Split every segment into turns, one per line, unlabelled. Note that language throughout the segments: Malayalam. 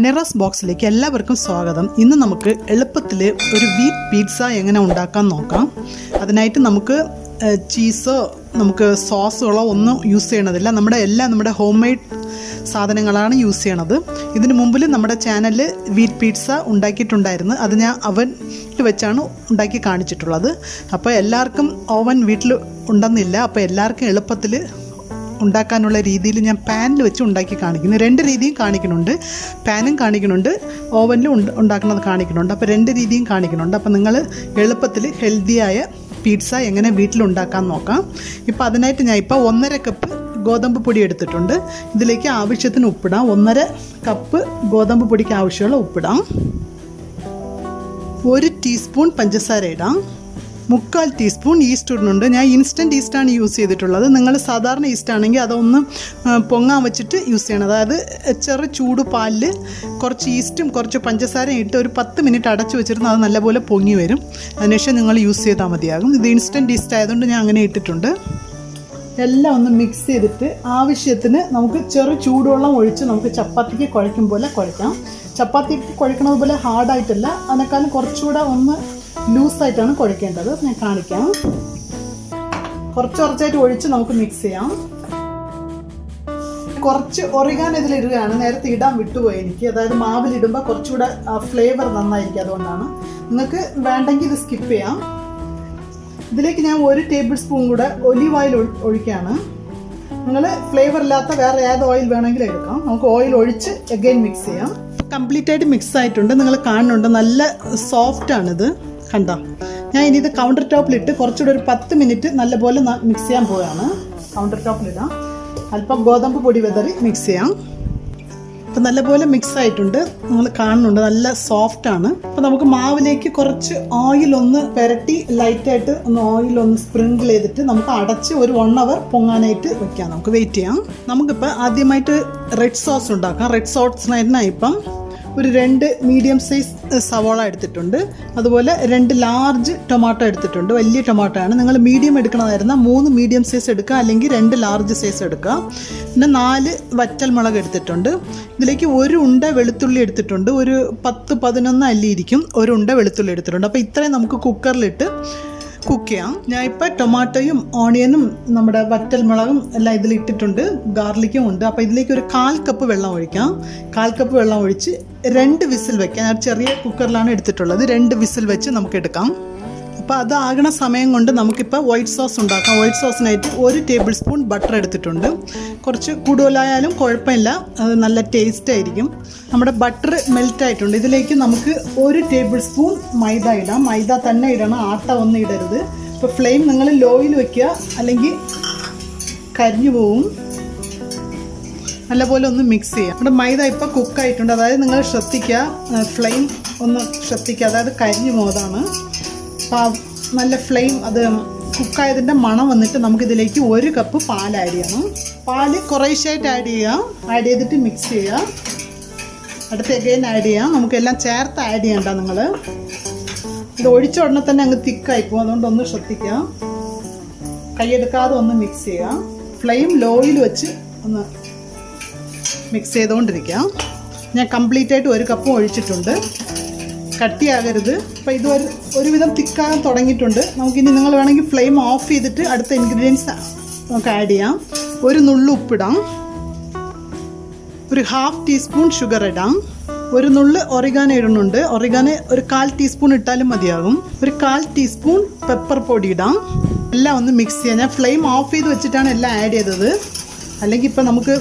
മനേറാസ് ബോക്സിലേക്ക് എല്ലാവർക്കും സ്വാഗതം. ഇന്ന് നമുക്ക് എളുപ്പത്തിൽ ഒരു വീറ്റ് പിസ്സ എങ്ങനെ ഉണ്ടാക്കാൻ നോക്കാം. അതിനായിട്ട് നമുക്ക് ചീസോ നമുക്ക് സോസുകളോ ഒന്നും യൂസ് ചെയ്യണതില്ല. നമ്മുടെ ഹോം മെയ്ഡ് സാധനങ്ങളാണ് യൂസ് ചെയ്യണത്. ഇതിന് മുമ്പിൽ നമ്മുടെ ചാനലിൽ വീറ്റ് പിസ്സ ഉണ്ടാക്കിയിട്ടുണ്ടായിരുന്നു. അത് ഞാൻ അവനിൽ വെച്ചാണ് ഉണ്ടാക്കി കാണിച്ചിട്ടുള്ളത്. അപ്പോൾ എല്ലാവർക്കും ഓവൻ വീട്ടിൽ ഉണ്ടെന്നില്ല. അപ്പോൾ എല്ലാവർക്കും എളുപ്പത്തിൽ ഉണ്ടാക്കാനുള്ള രീതിയിൽ ഞാൻ പാനിൽ വെച്ച് ഉണ്ടാക്കി കാണിക്കുന്നു. രണ്ട് രീതിയും കാണിക്കുന്നുണ്ട്, പാനും കാണിക്കുന്നുണ്ട്, ഓവനിലും ഉണ്ടാക്കുന്നത് കാണിക്കുന്നുണ്ട്. അപ്പോൾ രണ്ട് രീതിയും കാണിക്കുന്നുണ്ട്. അപ്പോൾ നിങ്ങൾ എളുപ്പത്തിൽ ഹെൽത്തിയായ പിസ്സ എങ്ങനെ വീട്ടിലുണ്ടാക്കാൻ നോക്കാം. ഇപ്പോൾ അതിനായിട്ട് ഞാൻ 1.5 കപ്പ് ഗോതമ്പ് പൊടി എടുത്തിട്ടുണ്ട്. ഇതിലേക്ക് ആവശ്യത്തിന് ഉപ്പിടാം. 1.5 കപ്പ് ഗോതമ്പ് പൊടിക്ക് ആവശ്യമുള്ള ഉപ്പിടാം. 1 ടീസ്പൂൺ പഞ്ചസാര ഇടാം. 3/4 ടീസ്പൂൺ ഈസ്റ്റ് ഇടുന്നുണ്ട്. ഞാൻ ഇൻസ്റ്റൻറ്റ് ഈസ്റ്റാണ് യൂസ് ചെയ്തിട്ടുള്ളത്. നിങ്ങൾ സാധാരണ ഈസ്റ്റ് ആണെങ്കിൽ അതൊന്ന് പൊങ്ങാൻ വെച്ചിട്ട് യൂസ് ചെയ്യണം. അതായത് ചെറു ചൂട് പാലിൽ കുറച്ച് ഈസ്റ്റും കുറച്ച് പഞ്ചസാരയും ഇട്ട് ഒരു 10 മിനിറ്റ് അടച്ചു വെച്ചിരുന്ന് അത് നല്ലപോലെ പൊങ്ങി വരും. അതിനുശേഷം നിങ്ങൾ യൂസ് ചെയ്താൽ മതിയാകും. ഇത് ഇൻസ്റ്റൻറ്റ് ഈസ്റ്റ് ആയതുകൊണ്ട് ഞാൻ അങ്ങനെ ഇട്ടിട്ടുണ്ട്. എല്ലാം ഒന്ന് മിക്സ് ചെയ്തിട്ട് ആവശ്യത്തിന് നമുക്ക് ചെറു ചൂടുവെള്ളം ഒഴിച്ച് നമുക്ക് ചപ്പാത്തിക്ക് കുഴയ്ക്കും പോലെ കുഴയ്ക്കാം. ചപ്പാത്തിക്ക് കുഴക്കുന്നത് പോലെ ഹാർഡായിട്ടല്ല, അതിനേക്കാളും കുറച്ചുകൂടെ ഒന്ന് ലൂസായിട്ടാണ് കുഴക്കേണ്ടത്. ഞാൻ കാണിക്കാം. കുറച്ചായിട്ട് ഒഴിച്ച് നമുക്ക് മിക്സ് ചെയ്യാം. കുറച്ച് ഒറിഗാനോ ഇതിലിടുകയാണ്. നേരത്തെ ഇടാൻ വിട്ടുപോയി എനിക്ക്. അതായത് മാവിലിടുമ്പോൾ കുറച്ചുകൂടെ ഫ്ലേവർ നന്നായിരിക്കും. അതുകൊണ്ടാണ്. നിങ്ങൾക്ക് വേണ്ടെങ്കിൽ ഇത് സ്കിപ്പ് ചെയ്യാം. ഇതിലേക്ക് ഞാൻ 1 ടേബിൾ സ്പൂൺ കൂടെ ഒലീവ് ഓയിൽ ഒഴിക്കുകയാണ്. നിങ്ങൾ ഫ്ലേവർ ഇല്ലാത്ത വേറെ ഏത് ഓയിൽ വേണമെങ്കിലും എടുക്കാം. നമുക്ക് ഓയിൽ ഒഴിച്ച് അഗൈൻ മിക്സ് ചെയ്യാം. കംപ്ലീറ്റ് ആയിട്ട് മിക്സ് ആയിട്ടുണ്ട്. നിങ്ങൾ കാണുന്നുണ്ട്, നല്ല സോഫ്റ്റാണിത്. കണ്ട, ഞാൻ ഇനി ഇത് കൗണ്ടർ ടോപ്പിലിട്ട് കുറച്ചുകൂടെ ഒരു 10 മിനിറ്റ് നല്ലപോലെ മിക്സ് ചെയ്യാൻ പോവുകയാണ്. കൗണ്ടർ ടോപ്പിലിടാം. അല്പം ഗോതമ്പ് പൊടി വെതറി മിക്സ് ചെയ്യാം. അപ്പം നല്ലപോലെ മിക്സ് ആയിട്ടുണ്ട്. നിങ്ങൾ കാണുന്നുണ്ട്, നല്ല സോഫ്റ്റാണ്. അപ്പോൾ നമുക്ക് മാവിലേക്ക് കുറച്ച് ഓയിലൊന്ന് പുരട്ടി ലൈറ്റായിട്ട് ഒന്ന് ഓയിലൊന്ന് സ്പ്രിങ്കിൾ ചെയ്തിട്ട് നമുക്ക് അടച്ച് ഒരു 1 അവർ പൊങ്ങാനായിട്ട് വെക്കാം. നമുക്ക് വെയിറ്റ് ചെയ്യാം. നമുക്കിപ്പോൾ ആദ്യമായിട്ട് റെഡ് സോസ് ഉണ്ടാക്കാം. റെഡ് സോസിനായിട്ട് ഇപ്പം ഒരു 2 മീഡിയം സൈസ് സവോള എടുത്തിട്ടുണ്ട്. അതുപോലെ 2 ലാർജ് ടൊമാറ്റോ എടുത്തിട്ടുണ്ട്. വലിയ ടൊമാറ്റോ ആണ്. നിങ്ങൾ മീഡിയം എടുക്കണമായിരുന്നാൽ 3 മീഡിയം സൈസ് എടുക്കുക, അല്ലെങ്കിൽ 2 ലാർജ് സൈസ് എടുക്കുക. പിന്നെ 4 വറ്റൽമുളക് എടുത്തിട്ടുണ്ട്. ഇതിലേക്ക് 1 ഉണ്ട വെളുത്തുള്ളി എടുത്തിട്ടുണ്ട്. ഒരു 10-11 അല്ലി ഇരിക്കും. 1 ഉണ്ട വെളുത്തുള്ളി എടുത്തിട്ടുണ്ട്. അപ്പോൾ ഇത്രയും നമുക്ക് കുക്കറിലിട്ട് കുക്ക് ചെയ്യാം. ഞാൻ ഇപ്പോൾ ടൊമാറ്റോയും ഓണിയനും നമ്മുടെ വറ്റൽമുളകും എല്ലാം ഇതിലിട്ടിട്ടുണ്ട്. ഗാർലിക്കും ഉണ്ട്. അപ്പോൾ ഇതിലേക്ക് ഒരു 1/4 കപ്പ് വെള്ളം ഒഴിക്കാം. 1/4 കപ്പ് വെള്ളം ഒഴിച്ച് 2 വിസിൽ വെക്കാം. ഞാൻ ചെറിയ കുക്കറിലാണ് എടുത്തിട്ടുള്ളത്. 2 വിസിൽ വെച്ച് നമുക്ക് എടുക്കാം. അപ്പോൾ അതാകണ സമയം കൊണ്ട് നമുക്കിപ്പോൾ വൈറ്റ് സോസ് ഉണ്ടാക്കാം. വൈറ്റ് സോസിനായിട്ട് 1 ടേബിൾ സ്പൂൺ ബട്ടർ എടുത്തിട്ടുണ്ട്. കുറച്ച് കൂടുതലായാലും കുഴപ്പമില്ല, അത് നല്ല ടേസ്റ്റ് ആയിരിക്കും. നമ്മുടെ ബട്ടർ മെൽറ്റ് ആയിട്ടുണ്ട്. ഇതിലേക്ക് നമുക്ക് 1 ടേബിൾ സ്പൂൺ മൈദ ഇടാം. മൈദ തന്നെ ഇടണം, ആട്ട ഒന്നും ഇടരുത്. ഇപ്പോൾ ഫ്ലെയിം നിങ്ങൾ ലോയിൽ വെക്കുക, അല്ലെങ്കിൽ കരിഞ്ഞു പോവും. നല്ലപോലെ ഒന്ന് മിക്സ് ചെയ്യുക. നമ്മുടെ മൈദ ഇപ്പോൾ കുക്കായിട്ടുണ്ട്. അതായത് നിങ്ങൾ ശ്രദ്ധിക്കുക, ഫ്ലെയിം ഒന്ന് ശ്രദ്ധിക്കുക, അതായത് കരിഞ്ഞു പോകുന്നതാണ്. അപ്പോൾ നല്ല ഫ്ലെയിം അത് കുക്കായതിൻ്റെ മണം വന്നിട്ട് നമുക്കിതിലേക്ക് 1 കപ്പ് പാൽ ആഡ് ചെയ്യണം. പാല് കുറേശ്ശായിട്ട് ആഡ് ചെയ്യുക. ആഡ് ചെയ്തിട്ട് മിക്സ് ചെയ്യുക. അടുത്ത് അഗൈൻ ആഡ് ചെയ്യാം. നമുക്കെല്ലാം ചേർത്ത് ആഡ് ചെയ്യണ്ട. നിങ്ങൾ ഇത് ഒഴിച്ച ഉടനെ തന്നെ അങ്ങ് തിക്കായിപ്പോവും. അതുകൊണ്ട് ഒന്ന് ശ്രദ്ധിക്കുക. കൈയെടുക്കാതെ ഒന്ന് മിക്സ് ചെയ്യുക. ഫ്ലെയിം ലോയിൽ വെച്ച് ഒന്ന് മിക്സ് ചെയ്തുകൊണ്ടിരിക്കുക. ഞാൻ കംപ്ലീറ്റ് ആയിട്ട് 1 കപ്പും ഒഴിച്ചിട്ടുണ്ട്. കട്ടിയാകരുത്. അപ്പോൾ ഇത് ഒരുവിധം തിക്കാകാൻ തുടങ്ങിയിട്ടുണ്ട്. നമുക്കിനി നിങ്ങൾ വേണമെങ്കിൽ ഫ്ലെയിം ഓഫ് ചെയ്തിട്ട് അടുത്ത ഇൻഗ്രീഡിയൻസ് നമുക്ക് ആഡ് ചെയ്യാം. 1 നുള്ളു ഉപ്പിടാം. ഒരു 1/2 ടീസ്പൂൺ ഷുഗർ ഇടാം. 1 നുള്ളു ഒറിഗാനോ ഇടുന്നുണ്ട്. ഒറിഗാനോ ഒരു 1/4 ടീസ്പൂൺ ഇട്ടാലും മതിയാകും. ഒരു 1/4 ടീസ്പൂൺ പെപ്പർ പൊടി ഇടാം. എല്ലാം ഒന്ന് മിക്സ് ചെയ്യാം. ഞാൻ ഫ്ലെയിം ഓഫ് ചെയ്ത് വെച്ചിട്ടാണ് എല്ലാം ആഡ് ചെയ്തത്. അല്ലെങ്കിൽ ഇപ്പം നമുക്ക്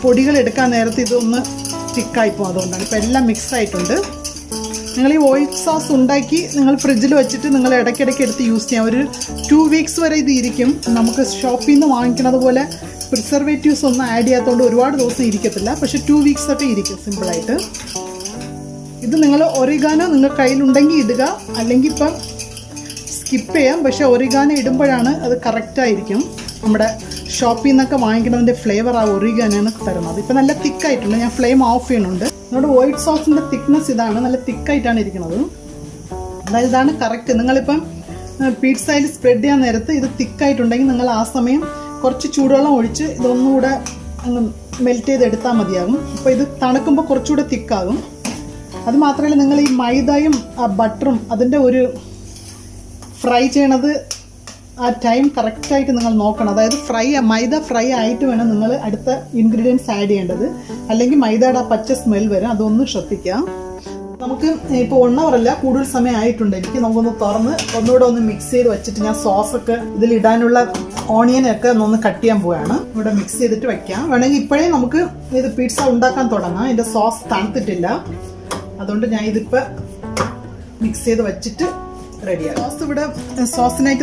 പൊടികൾ എടുക്കാൻ നേരത്തെ ഇതൊന്ന് തിക്കായിപ്പോകും. അതുകൊണ്ടാണ്. ഇപ്പോൾ എല്ലാം മിക്സ് ആയിട്ടുണ്ട്. നിങ്ങൾ ഈ വൈറ്റ് സോസ് ഉണ്ടാക്കി നിങ്ങൾ ഫ്രിഡ്ജിൽ വെച്ചിട്ട് നിങ്ങൾ ഇടയ്ക്കിടയ്ക്ക് എടുത്ത് യൂസ് ചെയ്യാം. ഒരു 2 വീക്സ് വരെ ഇത് ഇരിക്കും. നമുക്ക് ഷോപ്പിൽ നിന്ന് വാങ്ങിക്കുന്നത് പോലെ പ്രിസർവേറ്റീവ്സ് ഒന്നും ആഡ് ചെയ്യാത്തതുകൊണ്ട് ഒരുപാട് ദിവസം ഇരിക്കത്തില്ല. പക്ഷേ 2 വീക്സ് ഒക്കെ ഇരിക്കും സിമ്പിളായിട്ട്. ഇത് നിങ്ങൾ ഒറിഗാനോ നിങ്ങൾ കയ്യിലുണ്ടെങ്കിൽ ഇടുക, അല്ലെങ്കിൽ ഇപ്പം സ്കിപ്പ് ചെയ്യാം. പക്ഷേ ഒറിഗാനോ ഇടുമ്പോഴാണ് അത് കറക്റ്റായിരിക്കും. നമ്മുടെ ഷോപ്പിൽ നിന്നൊക്കെ വാങ്ങിക്കുന്നതിൻ്റെ ഫ്ലേവർ ആ ഒറിഗാനോയാണ് തരുന്നത്. ഇപ്പം നല്ല തിക്കായിട്ടുണ്ട്. ഞാൻ ഫ്ലെയിം ഓഫ് ചെയ്യുന്നുണ്ട്. നമ്മുടെ വൈറ്റ് സോസിൻ്റെ തിക്നെസ് ഇതാണ്. നല്ല തിക്കായിട്ടാണ് ഇരിക്കുന്നത്. അതായത് ഇതാണ് കറക്റ്റ്. നിങ്ങളിപ്പം പിസ്സയിൽ സ്പ്രെഡ് ചെയ്യാൻ നേരത്ത് ഇത് തിക്കായിട്ടുണ്ടെങ്കിൽ നിങ്ങൾ ആ സമയം കുറച്ച് ചൂടുവെള്ളം ഒഴിച്ച് ഇതൊന്നുകൂടെ മെൽറ്റ് ചെയ്തെടുത്താൽ മതിയാകും. അപ്പോൾ ഇത് തണുക്കുമ്പോൾ കുറച്ചുകൂടെ തിക്കാകും. അത് മാത്രമല്ല, നിങ്ങൾ ഈ മൈദയും ആ ബട്ടറും അതിൻ്റെ ഒരു ഫ്രൈ ചെയ്യണത് ആ ടൈം കറക്റ്റായിട്ട് നിങ്ങൾ നോക്കണം. അതായത് മൈദ ഫ്രൈ ആയിട്ട് വേണം നിങ്ങൾ അടുത്ത ഇൻഗ്രീഡിയൻസ് ആഡ് ചെയ്യേണ്ടത്. അല്ലെങ്കിൽ മൈദയുടെ ആ പച്ച സ്മെൽ വരും. അതൊന്ന് ശ്രദ്ധിക്കാം. നമുക്ക് ഇപ്പോൾ 1 hour അല്ല, കൂടുതൽ സമയം ആയിട്ടുണ്ട്. നമുക്കൊന്ന് തുറന്ന് ഒന്നുകൂടെ ഒന്ന് മിക്സ് ചെയ്ത് വെച്ചിട്ട് ഞാൻ സോസൊക്കെ ഇതിലിടാനുള്ള ഓണിയനൊക്കെ ഒന്ന് കട്ട് ചെയ്യാൻ പോവുകയാണ്. ഇവിടെ മിക്സ് ചെയ്തിട്ട് വയ്ക്കാം. വേണമെങ്കിൽ ഇപ്പോഴേ നമുക്ക് ഇത് പിസ്സ ഉണ്ടാക്കാൻ തുടങ്ങാം. ഇതിൻ്റെ സോസ് തണുത്തിട്ടില്ല, അതുകൊണ്ട് ഞാൻ ഇതിപ്പോൾ മിക്സ് ചെയ്ത് വെച്ചിട്ട് റെഡിയാണ്. സോസ് ഇവിടെ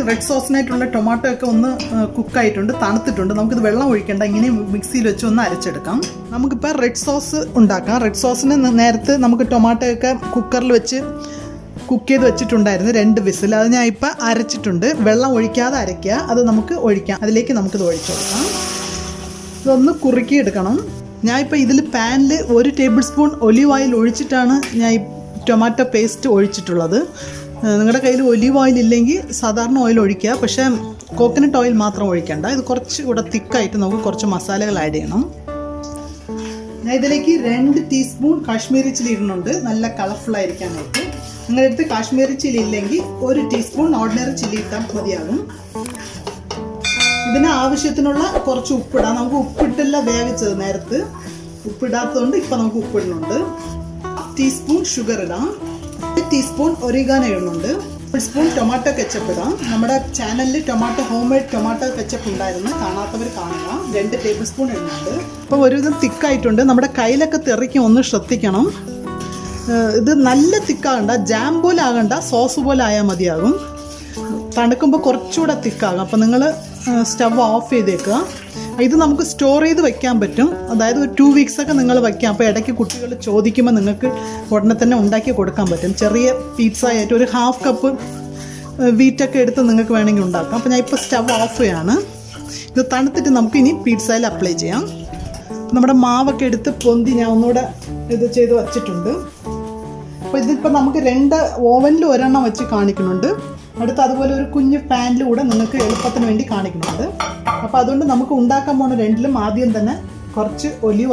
റെഡ് സോസിനായിട്ടുള്ള ടൊമാറ്റോ ഒക്കെ ഒന്ന് കുക്കായിട്ടുണ്ട്, തണുത്തിട്ടുണ്ട്. നമുക്കിത് വെള്ളം ഒഴിക്കേണ്ട, ഇങ്ങനെ മിക്സിയിൽ വെച്ച് ഒന്ന് അരച്ചെടുക്കാം. നമുക്കിപ്പോൾ റെഡ് സോസ് ഉണ്ടാക്കാം. റെഡ് സോസിന് നേരത്തെ നമുക്ക് ടൊമാറ്റോ ഒക്കെ കുക്കറിൽ വെച്ച് കുക്ക് ചെയ്ത് വെച്ചിട്ടുണ്ടായിരുന്നു 2 വിസിൽ. അത് ഞാൻ ഇപ്പം അരച്ചിട്ടുണ്ട്. വെള്ളം ഒഴിക്കാതെ അരയ്ക്കുക, അത് നമുക്ക് ഒഴിക്കാം. അതിലേക്ക് നമുക്കിത് ഒഴിച്ചു കൊടുക്കാം. ഇതൊന്ന് കുറുക്കി എടുക്കണം. ഞാൻ ഇപ്പോൾ ഇതിൽ പാനിൽ 1 ടേബിൾ സ്പൂൺ ഒലിവ് ഓയിൽ ഒഴിച്ചിട്ടാണ് ഞാൻ ഈ ടൊമാറ്റോ പേസ്റ്റ് ഒഴിച്ചിട്ടുള്ളത്. നിങ്ങളുടെ കയ്യിൽ ഒലിവ് ഓയിൽ ഇല്ലെങ്കിൽ സാധാരണ ഓയിൽ ഒഴിക്കുക, പക്ഷേ കോക്കനട്ട് ഓയിൽ മാത്രം ഒഴിക്കേണ്ട. ഇത് കുറച്ചുകൂടെ തിക്കായിട്ട് നമുക്ക് കുറച്ച് മസാലകൾ ആഡ് ചെയ്യണം. ഞാൻ ഇതിലേക്ക് 2 ടീസ്പൂൺ കാശ്മീരി ചില്ലി ഇടുന്നുണ്ട്, നല്ല കളർഫുൾ ആയിരിക്കാനായിട്ട്. നിങ്ങളുടെ അടുത്ത് കാശ്മീരി ചില്ലി ഇല്ലെങ്കിൽ 1 ടീസ്പൂൺ ഓർഡിനറി ചില്ലി ഇട്ടാൽ മതിയാകും. ഇതിന് ആവശ്യത്തിനുള്ള കുറച്ച് ഉപ്പിടാം. നമുക്ക് ഉപ്പിട്ടില്ല വേവിച്ചത് നേരത്ത്, ഉപ്പിടാത്തതുകൊണ്ട് ഇപ്പം നമുക്ക് ഉപ്പിടുന്നുണ്ട്. ടീസ്പൂൺ ഷുഗർ ഇടാം. 1 ടീസ്പൂൺ ഒറിഗാനോ ഇടുന്നുണ്ട്. 1 സ്പൂൺ ടൊമാറ്റോ കെച്ചപ്പ് ഇടാം. നമ്മുടെ ചാനലിൽ ഹോം മെയ്ഡ് ടൊമാറ്റോ കെച്ചപ്പ് ഉണ്ടായിരുന്നു, കാണാത്തവർ കാണുക. 2 ടേബിൾ സ്പൂൺ ഇടുന്നുണ്ട്. ഇപ്പോൾ ഒരുവിധം തിക്കായിട്ടുണ്ട്. നമ്മുടെ കയ്യിലൊക്കെ തെറിക്കും, ഒന്ന് ശ്രദ്ധിക്കണം. ഇത് നല്ല തിക്കാകണ്ട, ജാം പോലെ ആകണ്ട, സോസ് പോലെ ആയാൽ മതിയാകും. തണുക്കുമ്പോൾ കുറച്ചുകൂടെ തിക്കാകും. അപ്പോൾ നിങ്ങൾ സ്റ്റവ് ഓഫ് ചെയ്തേക്കുക. ഇത് നമുക്ക് സ്റ്റോർ ചെയ്ത് വെക്കാൻ പറ്റും. അതായത് ഒരു 2 weeks ഒക്കെ നിങ്ങൾ വയ്ക്കാം. അപ്പോൾ ഇടയ്ക്ക് കുട്ടികൾ ചോദിക്കുമ്പോൾ നിങ്ങൾക്ക് ഉടനെ തന്നെ ഉണ്ടാക്കി കൊടുക്കാൻ പറ്റും. ചെറിയ പിസ്സ ആയിട്ട് ഒരു 1/2 കപ്പ് വീറ്റൊക്കെ എടുത്ത് നിങ്ങൾക്ക് വേണമെങ്കിൽ ഉണ്ടാക്കാം. അപ്പോൾ ഞാൻ ഇപ്പോൾ സ്റ്റവ് ഓഫ് ചെയ്യാണ്. ഇത് തണുത്തിട്ട് നമുക്ക് ഇനി പിസ്സയിൽ അപ്ലൈ ചെയ്യാം. നമ്മുടെ മാവൊക്കെ എടുത്ത് പൊന്തി ഞാൻ ഒന്നുകൂടെ ഇത് ചെയ്ത് വച്ചിട്ടുണ്ട്. അപ്പോൾ ഇതിപ്പോൾ നമുക്ക് 2 ഓവനിൽ 1 വെച്ച് കാണിക്കുന്നുണ്ട്. അടുത്ത് അതുപോലെ ഒരു കുഞ്ഞ് പാനിലൂടെ നിങ്ങൾക്ക് എളുപ്പത്തിന് വേണ്ടി കാണിക്കുന്നുണ്ട്. അപ്പോൾ അതുകൊണ്ട് നമുക്ക് ഉണ്ടാക്കാൻ പോകുന്ന 2ലും ആദ്യം തന്നെ കുറച്ച് ഒലിവ്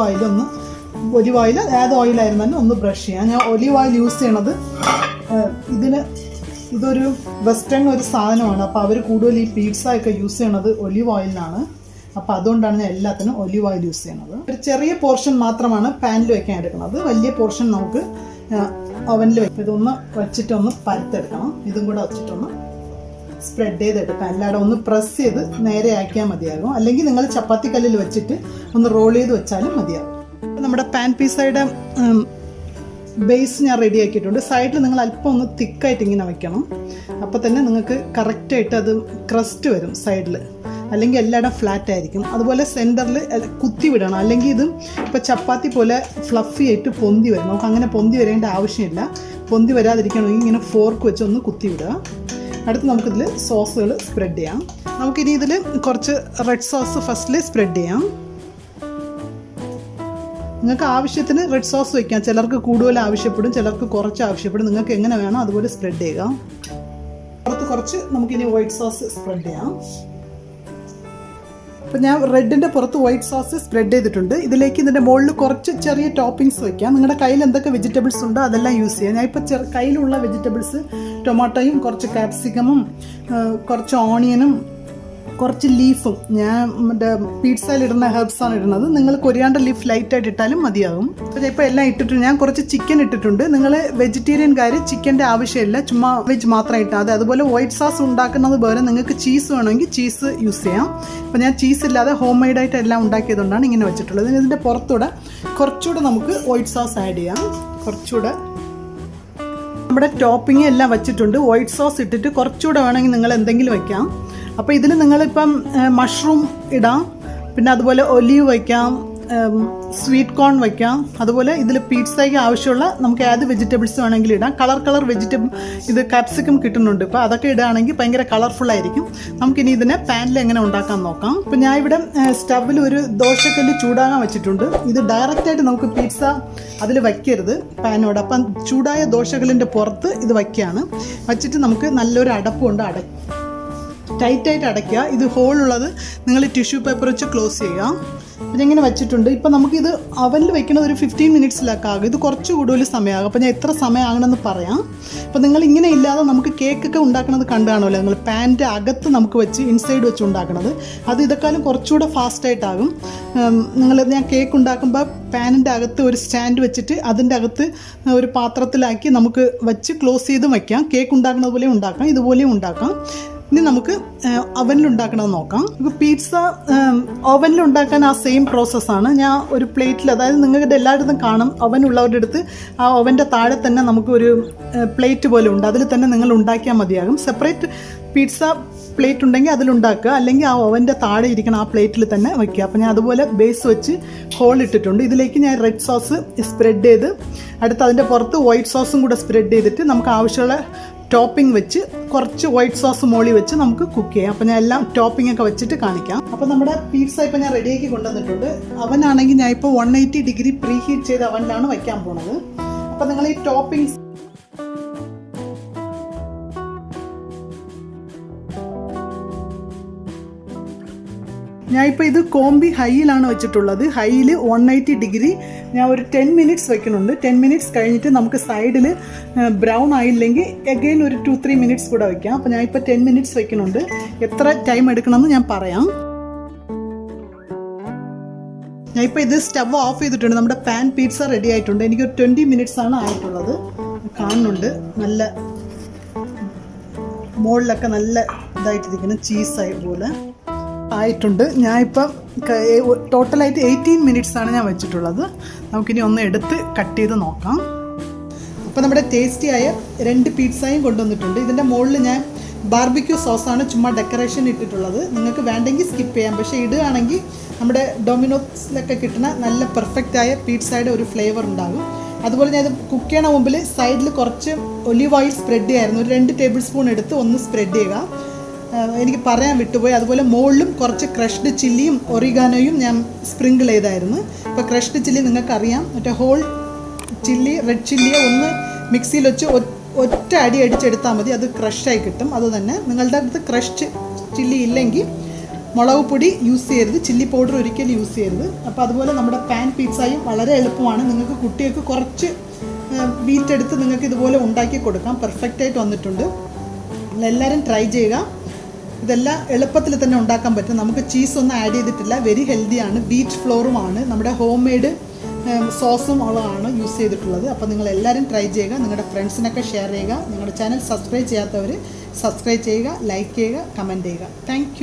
ഓയിൽ ഏത് ഓയിലായിരുന്നാലും ഒന്ന് ബ്രഷ് ചെയ്യാം. ഞാൻ ഒലിവ് ഓയിൽ യൂസ് ചെയ്യണത് ഇതൊരു വെസ്റ്റേൺ ഒരു സാധനമാണ്. അപ്പോൾ അവർ കൂടുതൽ ഈ പിസ്സ ഒക്കെ യൂസ് ചെയ്യണത് ഒലിവ് ഓയിലിനാണ്. അപ്പോൾ അതുകൊണ്ടാണ് ഞാൻ എല്ലാത്തിനും ഒലിവ് ഓയിൽ യൂസ് ചെയ്യണത്. ഒരു ചെറിയ പോർഷൻ മാത്രമാണ് പാനിൽ വയ്ക്കാൻ എടുക്കുന്നത്. വലിയ പോർഷൻ നമുക്ക് ഓവനിൽ വയ്ക്കും. ഇതൊന്ന് വെച്ചിട്ടൊന്ന് പരത്തെടുക്കണം. ഇതും കൂടെ വെച്ചിട്ടൊന്ന് സ്പ്രെഡ് ചെയ്തെടുക്കാം. എല്ലാവരും ഒന്ന് പ്രസ് ചെയ്ത് നേരെ ആക്കിയാൽ മതിയാകും. അല്ലെങ്കിൽ നിങ്ങൾ ചപ്പാത്തി കല്ലിൽ വെച്ചിട്ട് ഒന്ന് റോൾ ചെയ്ത് വെച്ചാലും മതിയാകും. നമ്മുടെ പാൻ പിസ്സയുടെ ബേസ് ഞാൻ റെഡി ആക്കിയിട്ടുണ്ട്. സൈഡിൽ നിങ്ങൾ അല്പം ഒന്ന് തിക്കായിട്ട് ഇങ്ങനെ വയ്ക്കണം. അപ്പോൾ തന്നെ നിങ്ങൾക്ക് കറക്റ്റായിട്ട് അത് ക്രസ്റ്റ് വരും സൈഡിൽ. അല്ലെങ്കിൽ എല്ലായിടം ഫ്ലാറ്റ് ആയിരിക്കും. അതുപോലെ സെൻറ്ററിൽ കുത്തി വിടണം. അല്ലെങ്കിൽ ഇത് ഇപ്പോൾ ചപ്പാത്തി പോലെ ഫ്ലഫി ആയിട്ട് പൊന്തി വരും. നമുക്ക് അങ്ങനെ പൊന്തി വരേണ്ട ആവശ്യമില്ല. പൊന്തി വരാതിരിക്കണമെങ്കിൽ ഇങ്ങനെ ഫോർക്ക് വെച്ച് ഒന്ന് കുത്തി വിടുക. അടുത്ത് നമുക്കിതിൽ സോസുകൾ സ്പ്രെഡ് ചെയ്യാം. നമുക്കിനി ഇതിൽ കുറച്ച് റെഡ് സോസ് ഫസ്റ്റിൽ സ്പ്രെഡ് ചെയ്യാം. നിങ്ങൾക്ക് ആവശ്യത്തിന് റെഡ് സോസ് വയ്ക്കാം. ചിലർക്ക് കൂടുതൽ ആവശ്യപ്പെടും, ചിലർക്ക് കുറച്ച് ആവശ്യപ്പെടും. നിങ്ങൾക്ക് എങ്ങനെ വേണോ അതുപോലെ സ്പ്രെഡ് ചെയ്യുക. കുറച്ച് നമുക്കിനി വൈറ്റ് സോസ് സ്പ്രെഡ് ചെയ്യാം. അപ്പോൾ ഞാൻ റെഡിൻ്റെ പുറത്ത് വൈറ്റ് സോസ് സ്പ്രെഡ് ചെയ്തിട്ടുണ്ട്. ഇതിലേക്ക് ഇതിൻ്റെ മുകളിൽ കുറച്ച് ചെറിയ ടോപ്പിങ്സ് വയ്ക്കാം. നിങ്ങളുടെ കയ്യിൽ എന്തൊക്കെ വെജിറ്റബിൾസ് ഉണ്ടോ അതെല്ലാം യൂസ് ചെയ്യാം. ഞാൻ ഇപ്പോൾ കയ്യിലുള്ള വെജിറ്റബിൾസ് ടൊമാറ്റോയും കുറച്ച് ക്യാപ്സിക്കമും കുറച്ച് ഓണിയനും കുറച്ച് ലീഫും, ഞാൻ മറ്റേ പിസ്സയിലിടുന്ന ഹെർബ്സാണ് ഇടുന്നത്. നിങ്ങൾ കൊറിയാണ്ടർ ലീഫ് ലൈറ്റായിട്ട് ഇട്ടാലും മതിയാകും. അപ്പോൾ ഇപ്പോൾ എല്ലാം ഇട്ടിട്ടുണ്ട്. ഞാൻ കുറച്ച് ചിക്കൻ ഇട്ടിട്ടുണ്ട്. നിങ്ങൾ വെജിറ്റേറിയൻകാർ ചിക്കൻ്റെ ആവശ്യമില്ല, ചുമ്മാ വെജ് മാത്രം ഇട്ടാൽ മതി. അതുപോലെ വൈറ്റ് സോസ് ഉണ്ടാക്കുന്നത് പോലെ നിങ്ങൾക്ക് ചീസ് വേണമെങ്കിൽ ചീസ് യൂസ് ചെയ്യാം. അപ്പോൾ ഞാൻ ചീസ് ഇല്ലാതെ ഹോം മെയ്ഡായിട്ട് എല്ലാം ഉണ്ടാക്കിയതുകൊണ്ടാണ് ഇങ്ങനെ വെച്ചിട്ടുള്ളത്. ഇതിൻ്റെ പുറത്തൂടെ കുറച്ചുകൂടെ നമുക്ക് വൈറ്റ് സോസ് ആഡ് ചെയ്യാം. കുറച്ചുകൂടെ നമ്മുടെ ടോപ്പിംഗ് എല്ലാം വെച്ചിട്ടുണ്ട്. വൈറ്റ് സോസ് ഇട്ടിട്ട് കുറച്ചുകൂടെ വേണമെങ്കിൽ നിങ്ങൾ എന്തെങ്കിലും വയ്ക്കാം. അപ്പോൾ ഇതിൽ നിങ്ങളിപ്പം മഷ്റൂം ഇടാം, പിന്നെ അതുപോലെ ഒലീവ് വയ്ക്കാം, സ്വീറ്റ് കോൺ വയ്ക്കാം. അതുപോലെ ഇതിൽ പിസ്സയ്ക്ക് ആവശ്യമുള്ള നമുക്ക് ഏത് വെജിറ്റബിൾസ് വേണമെങ്കിലും ഇടാം. കളർ വെജിറ്റബിൾ ഇത് കാപ്സിക്കം കിട്ടുന്നുണ്ട്. ഇപ്പോൾ അതൊക്കെ ഇടുകയാണെങ്കിൽ ഭയങ്കര കളർഫുള്ളായിരിക്കും. നമുക്കിനി ഇതിനെ പാനിൽ എങ്ങനെ ഉണ്ടാക്കാൻ നോക്കാം. ഇപ്പോൾ ഞാൻ ഇവിടെ സ്റ്റവിൽ ഒരു ദോശക്കല്ല് ചൂടാകാൻ വെച്ചിട്ടുണ്ട്. ഇത് ഡയറക്റ്റായിട്ട് നമുക്ക് പിസ്സ അതിൽ വയ്ക്കരുത് പാനോട്. അപ്പം ചൂടായ ദോശക്കല്ലിൻ്റെ പുറത്ത് ഇത് വയ്ക്കുകയാണ്. വച്ചിട്ട് നമുക്ക് നല്ലൊരു അടപ്പ് കൊണ്ട് ടൈറ്റായിട്ട് അടയ്ക്കുക. ഇത് ഹോളുള്ളത് നിങ്ങൾ ടിഷ്യൂ പേപ്പർ വെച്ച് ക്ലോസ് ചെയ്യുക. അപ്പം ഇങ്ങനെ വെച്ചിട്ടുണ്ട്. ഇപ്പം നമുക്കിത് അവനിൽ വെക്കുന്നത് ഒരു 15 മിനിറ്റ്സിലൊക്കെ ആകും. ഇത് കുറച്ച് കൂടുതൽ സമയമാകും. അപ്പോൾ ഞാൻ എത്ര സമയം ആകണമെന്ന് പറയാം. അപ്പോൾ നിങ്ങൾ ഇങ്ങനെ ഇല്ലാതെ നമുക്ക് കേക്കൊക്കെ ഉണ്ടാക്കുന്നത് കണ്ടാണല്ലോ നിങ്ങൾ, പാനിൻ്റെ അകത്ത് നമുക്ക് വെച്ച് ഇൻസൈഡ് വെച്ച് ഉണ്ടാക്കുന്നത്. അത് ഇതൊക്കാളും കുറച്ചുകൂടെ ഫാസ്റ്റായിട്ടാകും. ഞാൻ കേക്ക് ഉണ്ടാക്കുമ്പോൾ പാനിൻ്റെ അകത്ത് ഒരു സ്റ്റാൻഡ് വെച്ചിട്ട് അതിൻ്റെ അകത്ത് ഒരു പാത്രത്തിലാക്കി നമുക്ക് വെച്ച് ക്ലോസ് ചെയ്ത് വയ്ക്കാം. കേക്ക് ഉണ്ടാക്കുന്നത് പോലെ ഉണ്ടാക്കാം, ഇതുപോലെയും ഉണ്ടാക്കാം. ഇനി നമുക്ക് അവനിലുണ്ടാക്കണമെന്ന് നോക്കാം. ഇപ്പോൾ പിസ്സ ഓവനിലുണ്ടാക്കാൻ ആ സെയിം പ്രോസസ്സാണ്. ഞാൻ ഒരു പ്ലേറ്റിൽ, അതായത് നിങ്ങളുടെ എല്ലായിടത്തും കാണും ഓവനുള്ളവരുടെ അടുത്ത് ആ ഓവൻ്റെ താഴെ തന്നെ നമുക്കൊരു പ്ലേറ്റ് പോലെ ഉണ്ട്. അതിൽ തന്നെ നിങ്ങൾ ഉണ്ടാക്കിയാൽ മതിയാകും. സെപ്പറേറ്റ് പിസ്സ പ്ലേറ്റ് ഉണ്ടെങ്കിൽ അതിലുണ്ടാക്കുക, അല്ലെങ്കിൽ ആ ഓവൻ്റെ താഴെ ഇരിക്കണം ആ പ്ലേറ്റിൽ തന്നെ വയ്ക്കുക. അപ്പോൾ ഞാൻ അതുപോലെ ബേസ് വെച്ച് ഹോൾ ഇട്ടിട്ടുണ്ട്. ഇതിലേക്ക് ഞാൻ റെഡ് സോസ് സ്പ്രെഡ് ചെയ്ത് അടുത്ത് അതിൻ്റെ പുറത്ത് വൈറ്റ് സോസും കൂടെ സ്പ്രെഡ് ചെയ്തിട്ട് നമുക്ക് ആവശ്യമുള്ള ടോപ്പിംഗ് വെച്ച് കുറച്ച് വൈറ്റ് സോസ് മോളി വെച്ച് നമുക്ക് കുക്ക് ചെയ്യാം. അപ്പോൾ ഞാൻ എല്ലാം ടോപ്പിംഗ് ഒക്കെ വെച്ചിട്ട് കാണിക്കാം. അപ്പോൾ നമ്മുടെ പിസ്സ ഇപ്പോൾ ഞാൻ റെഡിയാക്കി കൊണ്ടുവന്നിട്ടുണ്ട്. അവനാണെങ്കിൽ ഞാൻ ഇപ്പോൾ 180 ഡിഗ്രി പ്രീ ഹീറ്റ് ചെയ്ത അവനിലാണ് വയ്ക്കാൻ പോണത്. അപ്പോൾ നിങ്ങൾ ഈ ടോപ്പിംഗ്സ് ഞാനിപ്പോൾ ഇത് കോമ്പി ഹൈയിലാണ് വെച്ചിട്ടുള്ളത്. ഹൈയിൽ 180 ഡിഗ്രി ഞാൻ ഒരു 10 മിനിറ്റ്സ് വെക്കുന്നുണ്ട്. 10 മിനിറ്റ്സ് കഴിഞ്ഞിട്ട് നമുക്ക് സൈഡിൽ ബ്രൗൺ ആയില്ലെങ്കിൽ അഗെയിൻ ഒരു 2-3 മിനിറ്റ്സ് കൂടെ വയ്ക്കാം. അപ്പോൾ ഞാനിപ്പോൾ 10 മിനിറ്റ്സ് വെക്കുന്നുണ്ട്. എത്ര ടൈം എടുക്കണമെന്ന് ഞാൻ പറയാം. ഞാനിപ്പോൾ ഇത് സ്റ്റവ് ഓഫ് ചെയ്തിട്ടുണ്ട്. നമ്മുടെ പാൻ പിസ്സ റെഡി ആയിട്ടുണ്ട്. എനിക്കൊരു 20 മിനിറ്റ്സ് ആണ് ആയിട്ടുള്ളത്. കാണുന്നുണ്ട് നല്ല മുകളിലൊക്കെ നല്ല ഇതായിട്ടിരിക്കണം, ചീസായി പോലെ ആയിട്ടുണ്ട്. ഞാനിപ്പം ടോട്ടലായിട്ട് 18 മിനിറ്റ്സ് ആണ് ഞാൻ വെച്ചിട്ടുള്ളത്. നമുക്കിനി ഒന്ന് എടുത്ത് കട്ട് ചെയ്ത് നോക്കാം. അപ്പോൾ നമ്മുടെ ടേസ്റ്റിയായ 2 പിസ്സയും കൊണ്ടുവന്നിട്ടുണ്ട്. ഇതിൻ്റെ മുകളിൽ ഞാൻ ബാർബിക്യൂ സോസാണ് ചുമ്മാ ഡെക്കറേഷൻ ഇട്ടിട്ടുള്ളത്. നിങ്ങൾക്ക് വേണ്ടെങ്കിൽ സ്കിപ്പ് ചെയ്യാം, പക്ഷേ ഇടുകയാണെങ്കിൽ നമ്മുടെ ഡൊമിനോസിലൊക്കെ കിട്ടുന്ന നല്ല പെർഫെക്റ്റായ പിസ്സയുടെ ഒരു ഫ്ലേവർ ഉണ്ടാകും. അതുപോലെ ഞാൻ ഇത് കുക്ക് ചെയ്യണ മുമ്പിൽ സൈഡിൽ കുറച്ച് ഒലിവ് ഓയിൽ സ്പ്രെഡ് ചെയ്യായിരുന്നു. ഒരു 2 ടേബിൾ സ്പൂൺ എടുത്ത് ഒന്ന് സ്പ്രെഡ് ചെയ്യുക. എനിക്ക് പറയാൻ വിട്ടുപോയി. അതുപോലെ മുകളിലും കുറച്ച് ക്രഷ്ഡ് ചില്ലിയും ഒറിഗാനോയും ഞാൻ സ്പ്രിങ്കിൾ ചെയ്തായിരുന്നു. ഇപ്പോൾ ക്രഷ്ഡ് ചില്ലി നിങ്ങൾക്കറിയാം, മറ്റേ ഹോൾ ചില്ലി, റെഡ് ചില്ലിയെ ഒന്ന് മിക്സിയിൽ വെച്ച് ഒറ്റ അടി അടിച്ചെടുത്താൽ മതി, അത് ക്രഷായി കിട്ടും. അതുതന്നെ നിങ്ങളുടെ അടുത്ത് ക്രഷ്ഡ് ചില്ലി ഇല്ലെങ്കിൽ മുളക് പൊടി യൂസ് ചെയ്യരുത്, ചില്ലി പൗഡർ ഒരിക്കലും യൂസ് ചെയ്യരുത്. അപ്പോൾ അതുപോലെ നമ്മുടെ പാൻ പിസ്സയും വളരെ എളുപ്പമാണ്. നിങ്ങൾക്ക് കുട്ടികൾക്ക് കുറച്ച് വീറ്റ് എടുത്ത് നിങ്ങൾക്ക് ഇതുപോലെ ഉണ്ടാക്കി കൊടുക്കാം. പെർഫെക്റ്റായിട്ട് വന്നിട്ടുണ്ട്. എല്ലാവരും ട്രൈ ചെയ്യുക. ഇതെല്ലാം എളുപ്പത്തിൽ തന്നെ ഉണ്ടാക്കാൻ പറ്റും. നമുക്ക് ചീസൊന്നും ആഡ് ചെയ്തിട്ടില്ല. വെരി ഹെൽത്തിയാണ്. വീറ്റ് ഫ്ലോറുമാണ്, നമ്മുടെ ഹോം മെയ്ഡ് സോസും ഉള്ളതാണ് യൂസ് ചെയ്തിട്ടുള്ളത്. അപ്പോൾ നിങ്ങൾ എല്ലാവരും ട്രൈ ചെയ്യുക. നിങ്ങളുടെ ഫ്രണ്ട്സിനൊക്കെ ഷെയർ ചെയ്യുക. നിങ്ങളുടെ ചാനൽ സബ്സ്ക്രൈബ് ചെയ്യാത്തവർ സബ്സ്ക്രൈബ് ചെയ്യുക, ലൈക്ക് ചെയ്യുക, കമൻറ്റ് ചെയ്യുക. താങ്ക്